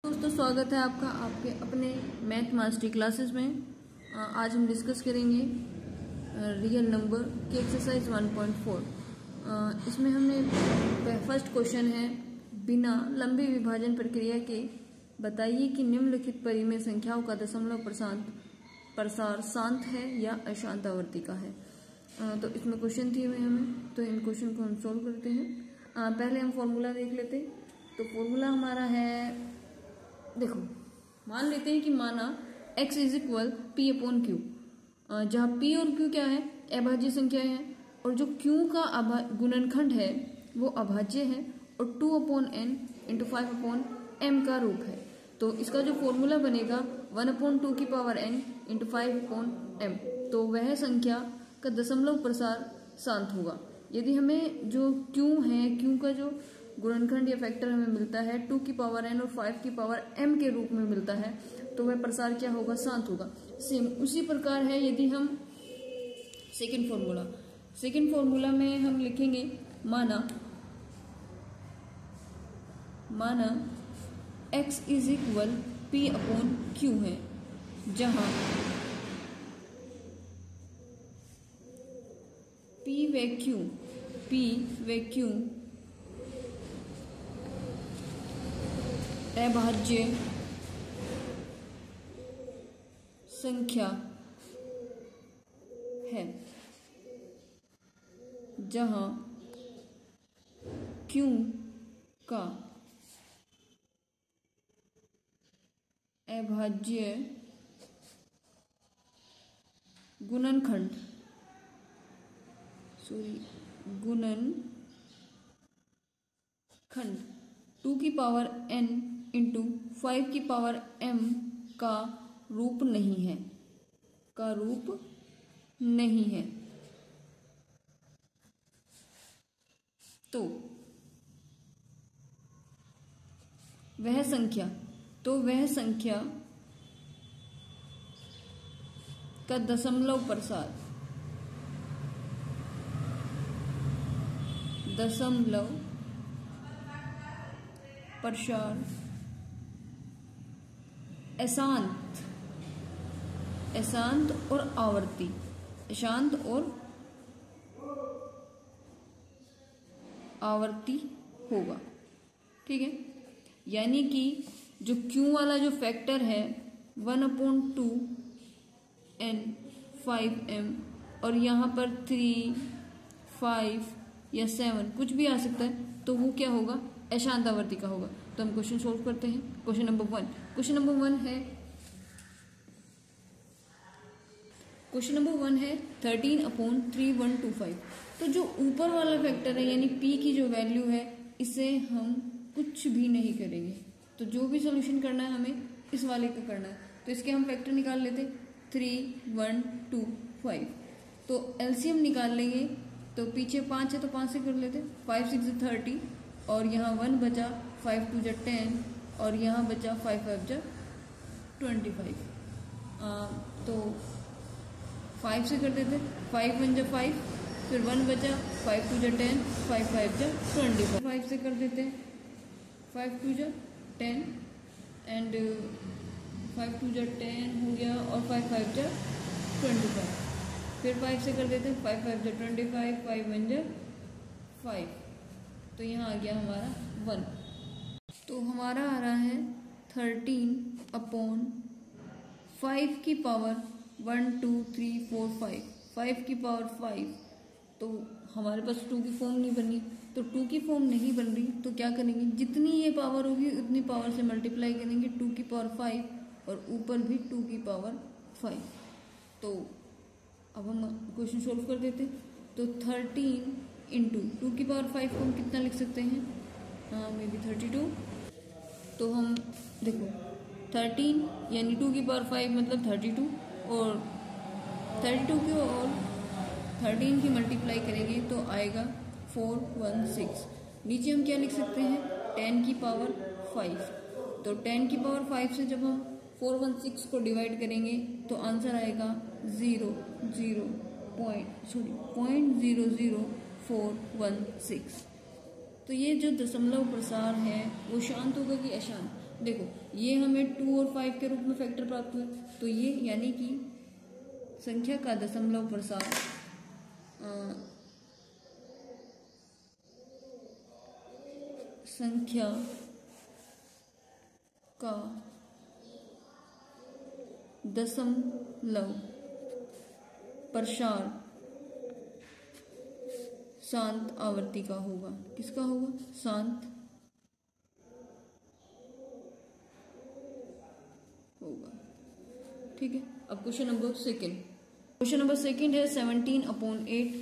दोस्तों स्वागत है आपका आपके अपने मैथ मास्टरी क्लासेस में। आज हम डिस्कस करेंगे रियल नंबर की एक्सरसाइज 1.4। इसमें हमने फर्स्ट क्वेश्चन है, बिना लंबी विभाजन प्रक्रिया के बताइए कि निम्नलिखित परिमेय संख्याओं का दशमलव प्रसार शांत है या अशांत आवर्ती का है। तो इसमें क्वेश्चन दिए हुए हमें, तो इन क्वेश्चन को हम सोल्व करते हैं। पहले हम फॉर्मूला देख लेते हैं। तो फॉर्मूला हमारा है, देखो मान लेते हैं कि माना x is equal P upon Q, जहाँ p और q क्या है, अभाज्य संख्याएं हैं, और जो q का गुणनखंड है वो अभाज्य है, और 2 upon n into 5 upon m का रूप है। तो इसका जो फॉर्मूला बनेगा 1 अपॉन 2 की power n into 5 upon m। तो वह संख्या का दशमलव प्रसार शांत होगा। यदि हमें जो q है, q का जो गुणनखंड या फैक्टर हमें मिलता है 2 की पावर n और 5 की पावर m के रूप में मिलता है, तो वह प्रसार क्या होगा, शांत होगा। सेम उसी प्रकार है यदि हम सेकंड फॉर्मूला में हम लिखेंगे, माना x is equal p upon q है, जहां p व q अभाज्य संख्या है, जहां q का अभाज्य गुणनखंड 2 की पावर n इंटू 5 की पावर m का रूप नहीं है, तो वह संख्या का दशमलव प्रसार अशांत और आवर्ती होगा। ठीक है, यानी कि जो Q वाला जो फैक्टर है 1 अपॉन 2 n 5m, और यहाँ पर 3 5 या 7 कुछ भी आ सकता है, तो वो क्या होगा, अशांत आवर्ती का होगा। तो हम क्वेश्चन सोल्व करते हैं। क्वेश्चन नंबर वन है 13 अपॉन 3125। तो जो ऊपर वाला फैक्टर है यानी p की जो वैल्यू है, इसे हम कुछ भी नहीं करेंगे। तो जो भी सोल्यूशन करना है हमें इस वाले का करना है। तो इसके हम फैक्टर निकाल लेते, 3 1 2 5। तो एलसीएम निकाल लेंगे, तो पीछे 5 है तो 5 से कर लेते, 5 6 30, और यहाँ 1 बचा, 5 2 10, और यहाँ बचा 5 5 25। तो 5 से कर देते, 5 1 5, फिर 1 बचा, 5 2 10, 5 5 25। 5 से कर देते, 5 2 10 एंड 5 2 10 हो गया, और 5 5 25। फिर 5 से कर देते, 5 5 25, 5 1 5। तो यहाँ आ गया हमारा 1। तो हमारा आ रहा है 13 अपॉन 5 की पावर 1 2 3 4 5, 5 की पावर 5। तो हमारे पास 2 की फॉर्म नहीं बनी, तो 2 की फॉर्म नहीं बन रही, तो क्या करेंगे, जितनी ये पावर होगी उतनी पावर से मल्टीप्लाई करेंगे, 2 की पावर 5 और ऊपर भी 2 की पावर 5। तो अब हम क्वेश्चन सोल्व कर देते। तो 13 इंटू 2 की पावर 5 को हम कितना लिख सकते हैं, मे बी 32। तो हम देखो 13 यानी 2 की पावर 5 मतलब 32, और 32 की और 13 की मल्टीप्लाई करेंगे तो आएगा 416। नीचे हम क्या लिख सकते हैं, 10 की पावर 5। तो 10 की पावर 5 से जब हम 416 को डिवाइड करेंगे तो आंसर आएगा 0.00416। तो ये जो दशमलव प्रसार है वो शांत होगा कि अशांत, देखो ये हमें 2 और 5 के रूप में फैक्टर प्राप्त हुए, तो ये यानी कि संख्या का दशमलव प्रसार संख्या का दशमलव प्रसार शांत आवर्ती का होगा। किसका होगा? शांत होगा। ठीक है, अब question number second. Question number second है 17/8।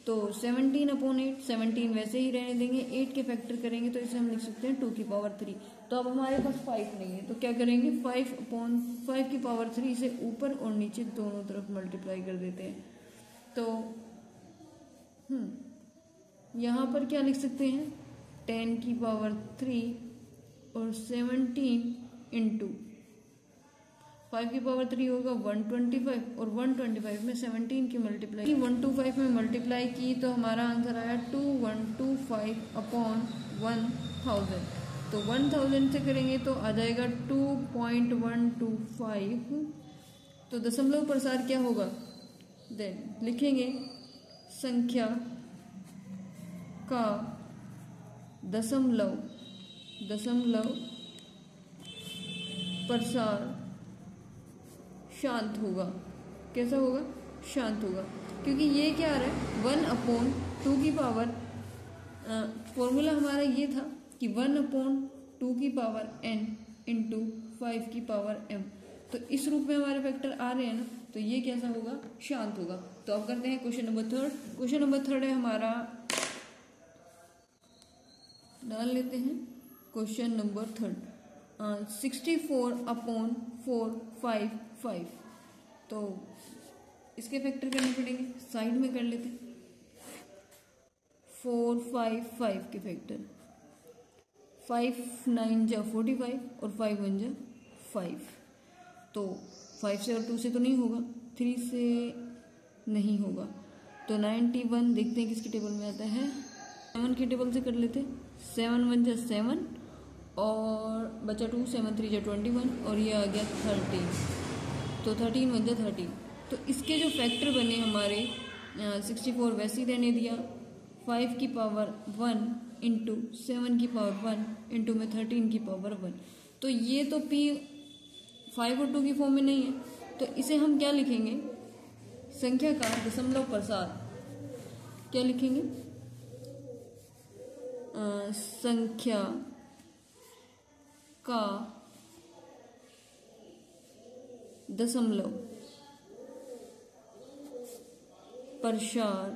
तो 17/8, 17 वैसे ही रहने देंगे, 8 के फैक्टर करेंगे तो इसे हम लिख सकते हैं 2⁻3। तो अब हमारे पास 5 नहीं है, तो क्या करेंगे? 5/5 से ऊपर और नीचे दोनों तरफ मल्टीप्लाई कर देते हैं। तो यहाँ पर क्या लिख सकते हैं? 10⁻3 और 17 इंटू 5⁻3 होगा 125, और 125 में 17 की मल्टीप्लाई 125 में मल्टीप्लाई की तो हमारा आंसर आया 2125/1000। तो 1000 से करेंगे तो आ जाएगा 2.125। तो दशमलव प्रसार क्या होगा? देन लिखेंगे संख्या का दशमलव प्रसार शांत होगा। कैसा होगा? शांत होगा, क्योंकि ये क्या आ रहा है? 1/2 फॉर्मूला हमारा ये था कि 1/2n इंटू 5m। तो इस रूप में हमारे फैक्टर आ रहे हैं ना, तो ये कैसा होगा? शांत होगा। तो अब करते हैं question number third. Question number third है हमारा, डाल लेते हैं क्वेश्चन नंबर थर्ड, 64/455। तो इसके फैक्टर करने पड़ेंगे, साइड में कर लेते हैं। 455 के फैक्टर, 5 9 जा 45 और 5 1 जा 5। तो 5 से और 2 से तो नहीं होगा, 3 से नहीं होगा, तो 91 देखते हैं किसकी टेबल में आता है। 7 की टेबल से कर लेते हैं। 7 1 जा 7 और बचा 2, 7 3 जा 21 और ये आ गया 13। तो 13 1 जा 13। तो इसके जो फैक्टर बने हमारे 64 वैसे ही रहने दिया, 5⁻1 इंटू 7⁻1 इंटू में 13⁻1। तो ये तो p 5 और 2 की फॉर्म में नहीं है, तो इसे हम क्या लिखेंगे? संख्या का दशमलव प्रसार क्या लिखेंगे? संख्या का दशमलव प्रसार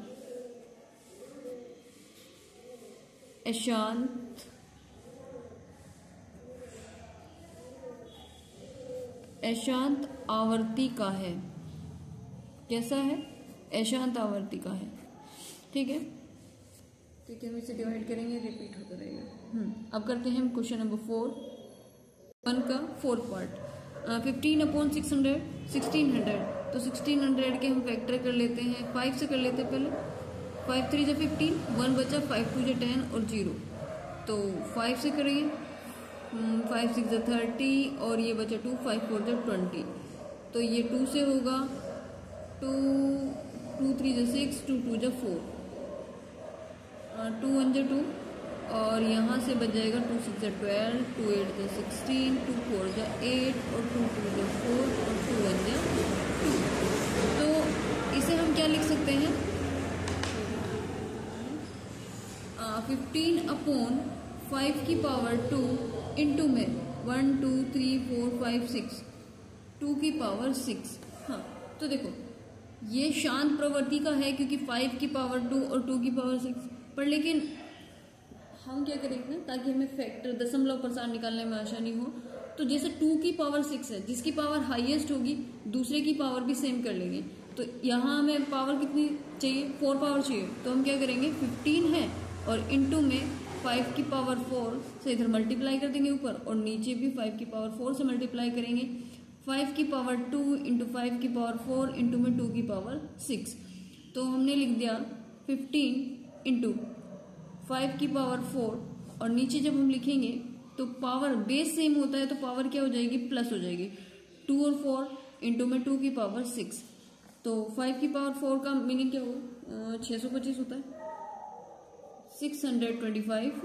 अशांत आवर्ती का है। कैसा है? अशांत आवर्ती का है। ठीक है, ठीक है, हम इसे डिवाइड करेंगे, रिपीट होता रहेगा। अब करते हैं हम क्वेश्चन नंबर 4, 1 का 4th पार्ट। 15/600 1600। तो 1600 के हम फैक्टर कर लेते हैं, 5 से कर लेते हैं पहले। 5 3 जा 15, 1 बचा, 5 2 जा 10 और 0। तो 5 से करेंगे, 5 6 जा 30 और ये बचा 2, 5 4 जा 20। तो ये 2 से होगा, 2 3 जा 6, 2 2 जा 4, 2 1 जा 2 और यहाँ से बच जाएगा 2 6 जा 12, 2 8 जा 16, 2 4 जा 8 और 2 2 जा 4 और 2 1 जा 2। तो इसे हम क्या लिख सकते हैं? 15/5⁻2 इंटू में 1 2 3 4 5 6 2⁻6। हाँ, तो देखो ये शांत प्रवृत्ति का है क्योंकि 5⁻2 और 2⁻6, पर लेकिन हम क्या करेंगे ना, ताकि हमें फैक्टर दशमलव प्रसार निकालने में आसानी हो, तो जैसे 2⁻6 है, जिसकी पावर हाईएस्ट होगी दूसरे की पावर भी सेम कर लेंगे। तो यहाँ हमें पावर कितनी चाहिए? 4 पावर चाहिए। तो हम क्या करेंगे, 15 है और इंटू में 5⁻4 से इधर मल्टीप्लाई कर देंगे ऊपर, और नीचे भी 5⁻4 से मल्टीप्लाई करेंगे। 5⁻2 इंटू 5⁻4 इंटू में 2⁻6। तो हमने लिख दिया 15 इंटू 5⁻4 और नीचे जब हम लिखेंगे तो पावर बेस सेम होता है तो पावर क्या हो जाएगी, प्लस हो जाएगी। 2 और 4 इंटू में 2 की पावर 6, तो 5 की पावर 4 का मीनिंग क्या होगा, 625 होता है, 625।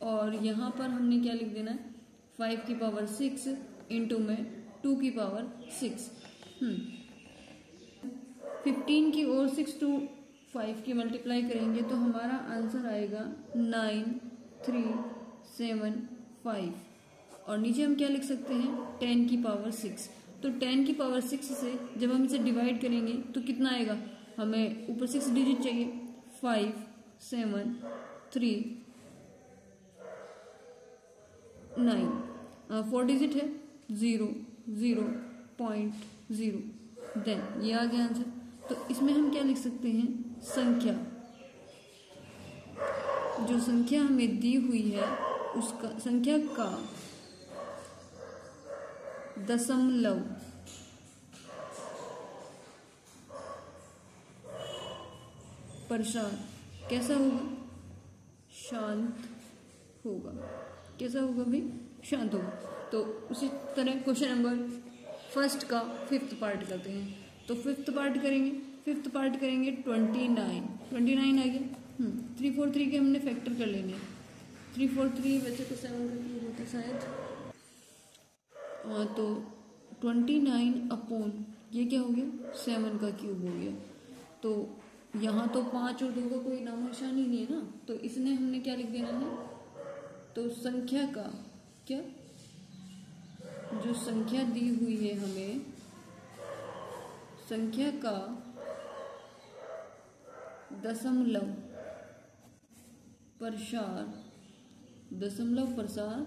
और यहाँ पर हमने क्या लिख देना है, 5 की पावर 6 इंटू में 2 की पावर 6। 15 की और 6 टू 5 की मल्टीप्लाई करेंगे तो हमारा आंसर आएगा 9375। और नीचे हम क्या लिख सकते हैं, 10 की पावर 6। तो 10 की पावर 6 से जब हम इसे डिवाइड करेंगे तो कितना आएगा, हमें ऊपर 6 डिजिट चाहिए, 5 7 3 9, 4 डिजिट है, 0 0.0, देन ये आ गया आंसर। तो इसमें हम क्या लिख सकते हैं, संख्या, जो संख्या हमें दी हुई है उसका, संख्या का दशमलव प्रसार कैसा होगा, शांत होगा। कैसा होगा भाई, शांत होगा। तो उसी तरह क्वेश्चन नंबर फर्स्ट का 5th पार्ट करते हैं। तो 5th पार्ट करेंगे, 5th पार्ट करेंगे 29 आ गया। 343 के हमने फैक्टर कर लेने, 343 वैसे तो 7 का क्यूब होता है शायद। तो 29 अपॉन ये क्या हो गया, 7 का क्यूब हो गया। तो यहाँ तो 5 और 2 का कोई नामो निशान ही नहीं है ना, तो इसने हमने क्या लिख देना है, तो संख्या का क्या, जो संख्या दी हुई है हमें, संख्या का दशमलव प्रसार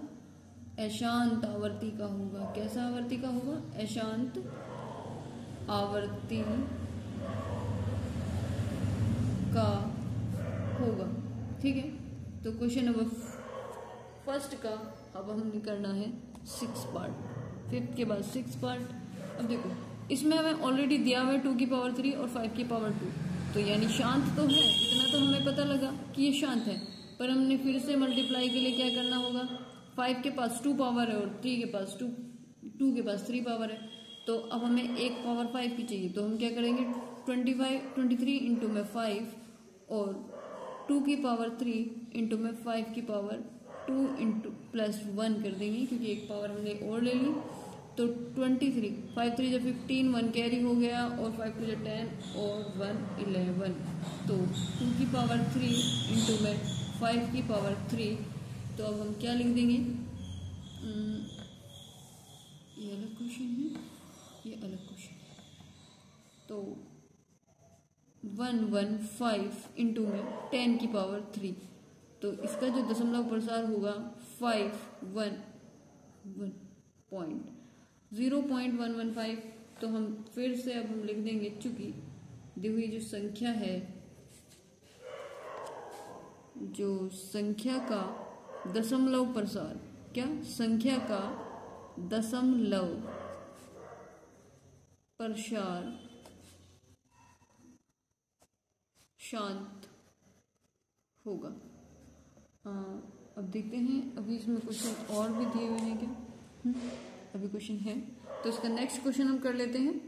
अशांत आवर्ती का होगा। कैसा आवर्ती का होगा, अशांत आवर्ती का होगा। ठीक है, तो क्वेश्चन नंबर फर्स्ट का अब हमने करना है 6 पार्ट, 5th के बाद 6 पार्ट। अब देखो इसमें हमें ऑलरेडी दिया हुआ है 2 की पावर 3 और 5 की पावर 2, तो यानी शांत तो है, इतना तो हमें पता लगा कि ये शांत है। पर हमने फिर से मल्टीप्लाई के लिए क्या करना होगा, 5 के पास 2 पावर है और 3 के पास 2 के पास 3 पावर है, तो अब हमें एक पावर 5 की चाहिए। तो हम क्या करेंगे, 23 इंटू में 5 और 2 की पावर 3 इंटू में 5 की पावर 2 इंटू प्लस 1 कर देंगे, क्योंकि एक पावर हमने और ले ली। तो 23, 5 3 15, 1 कैरी हो गया, और 5 2 10 और 1 11। तो 2 की पावर 3 इंटू में 5 की पावर 3। तो अब हम क्या लिख देंगे, ये अलग क्वेश्चन है, ये अलग क्वेश्चन। तो 115 इंटू में 10 की पावर 3। तो इसका जो दशमलव प्रसार होगा 0.115। तो हम फिर से अब हम लिख देंगे, चूंकि दी हुई जो संख्या है, जो संख्या का दशमलव प्रसार, क्या, संख्या का दशमलव प्रसार शांत होगा। अब देखते हैं, अभी इसमें क्वेश्चन और भी दिए हुए हैं क्या, अभी क्वेश्चन है, तो इसका नेक्स्ट क्वेश्चन हम कर लेते हैं।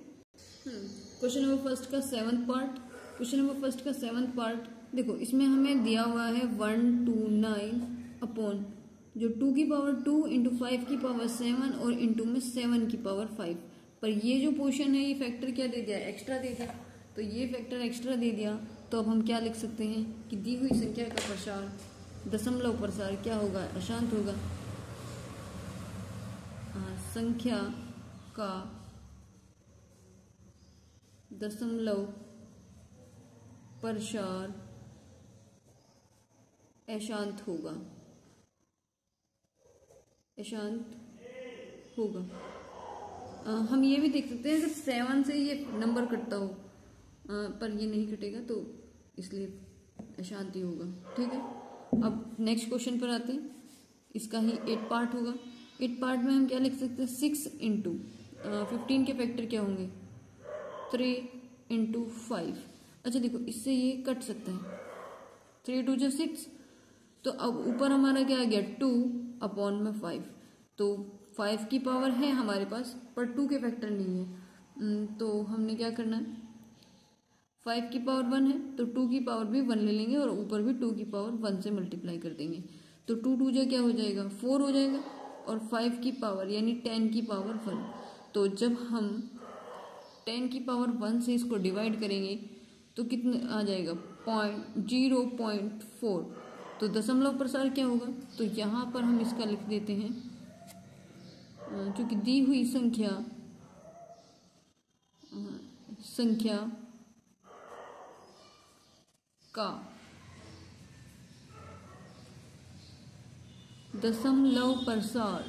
क्वेश्चन नंबर फर्स्ट का 7th part. Question number first का 7th पार्ट देखो, इसमें हमें दिया हुआ है 129 अपॉन जो 2 की पावर 2 इंटू 5 की पावर 7 और इंटू में 7 की पावर 5। पर ये जो पोर्शन है ये फैक्टर क्या दे दिया, एक्स्ट्रा दे दिया। तो ये फैक्टर एक्स्ट्रा दे दिया, तो अब हम क्या लिख सकते हैं कि दी हुई संख्या का प्रसार, दशमलव प्रसार क्या होगा, अशांत होगा। संख्या का दशमलव प्रसार अशांत होगा, अशांत होगा। हम ये भी देख सकते हैं अगर 7 से ये नंबर कटता हो, पर ये नहीं कटेगा तो इसलिए अशांति होगा। ठीक है, अब नेक्स्ट क्वेश्चन पर आते हैं। इसका ही 8 पार्ट होगा। 8 पार्ट में हम क्या लिख सकते हैं, 6 इंटू 15 के फैक्टर क्या होंगे, 3 इंटू 5। अच्छा देखो, इससे ये कट सकता है, 3 2 जो 6। तो अब ऊपर हमारा क्या आ गया 2 अपॉन में 5। तो 5 की पावर है हमारे पास पर 2 के फैक्टर नहीं है। तो हमने क्या करना है, 5 की पावर 1 है तो 2 की पावर भी 1 ले लेंगे और ऊपर भी 2 की पावर 1 से मल्टीप्लाई कर देंगे। तो 2 2 क्या हो जाएगा, 4 हो जाएगा। और 5 की पावर यानी 10 की पावर 1। तो जब हम 10 की पावर 1 से इसको डिवाइड करेंगे तो कितने आ जाएगा, 0.4। तो दशमलव प्रसार क्या होगा, तो यहाँ पर हम इसका लिख देते हैं, क्योंकि दी हुई संख्या का दशमलव प्रसार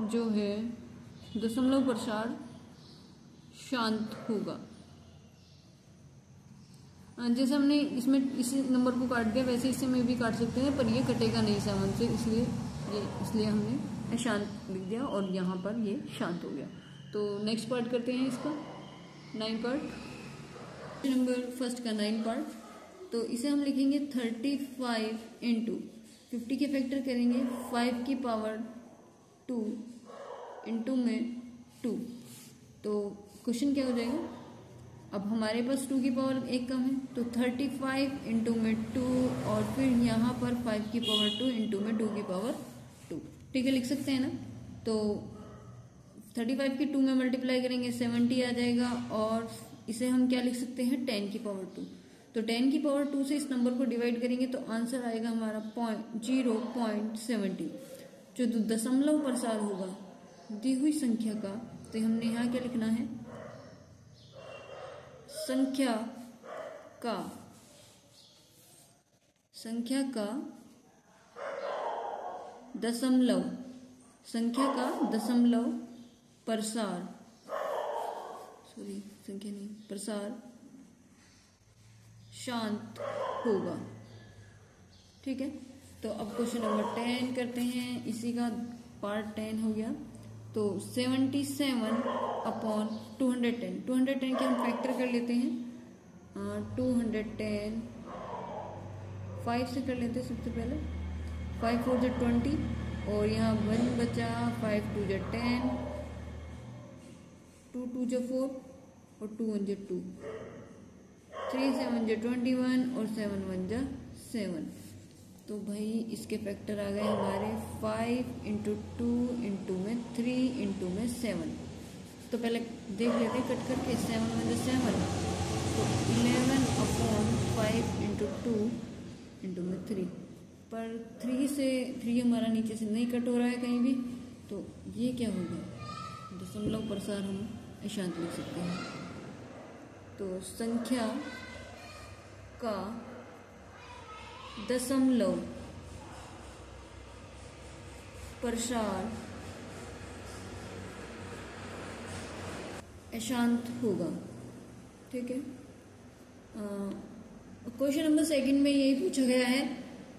जो है, दशमलव प्रसार शांत होगा। जैसे हमने इसमें इस नंबर को काट दिया वैसे इसे में भी काट सकते हैं, पर ये कटेगा नहीं 7 से, इसलिए हमने शांत लिख दिया और यहाँ पर ये शांत हो गया। तो नेक्स्ट पार्ट करते हैं इसका 9 पार्ट। नंबर फर्स्ट का 9 पार्ट। तो इसे हम लिखेंगे 35 इंटू 50 के फैक्टर करेंगे 5 की पावर 2 इंटू में 2। तो क्वेश्चन क्या हो जाएगा, अब हमारे पास 2 की पावर 1 कम है तो 35 इंटू में 2 और फिर यहाँ पर 5 की पावर 2 इंटू में 2 की पावर 2। ठीक है, लिख सकते हैं ना। तो 35 की 2 में मल्टीप्लाई करेंगे 70 आ जाएगा और इसे हम क्या लिख सकते हैं, 10 की पावर 2। तो 10 की पावर 2 से इस नंबर को डिवाइड करेंगे तो आंसर आएगा हमारा 0.70 जो दशमलव प्रसार होगा दी हुई संख्या का। तो हमने यहाँ क्या लिखना है, संख्या का दशमलव प्रसार, प्रसार शांत होगा। ठीक है, तो अब क्वेश्चन नंबर 10 करते हैं, इसी का पार्ट 10 हो गया। तो 77 अपॉन 210, 210 के हम फैक्टर कर लेते हैं, 210 5 से कर लेते हैं सबसे पहले। 5 4 जो 20 और यहाँ 1 बचा, 5 2 जो 10, 2 2 जो 4 और 2 1 जो 2, 3 7 जो 21 और 7 1 जो 7। तो भाई इसके फैक्टर आ गए हमारे 5 इंटू 2 इंटू में 3 इंटू में 7। तो पहले देख लेते हैं कट करके, 7 1 जो 7, तो 11 अपॉन 5 इंटू 2 इंटू में 3। पर 3 हमारा नीचे से नहीं कट हो रहा है कहीं भी, तो ये क्या होगा, दशमलव प्रसार हम अशांत लिख सकते हैं। तो संख्या का दशमलव प्रसार अशांत होगा। ठीक है, क्वेश्चन नंबर 2 में यही पूछा गया है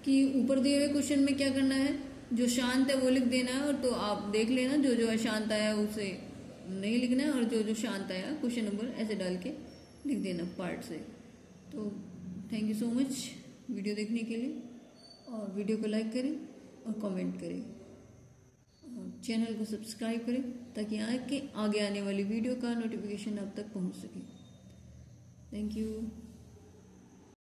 कि ऊपर दिए हुए क्वेश्चन में क्या करना है, जो शांत है वो लिख देना है, और तो आप देख लेना जो अशांत आया उसे नहीं लिखना है, और जो शांत आया क्वेश्चन नंबर ऐसे डाल के लिख देना पार्ट से। तो thank you so much video देखने के लिए, और वीडियो को लाइक करें और कमेंट करें, चैनल को सब्सक्राइब करें ताकि आगे आने वाली वीडियो का नोटिफिकेशन आप तक पहुंच सके। Thank you.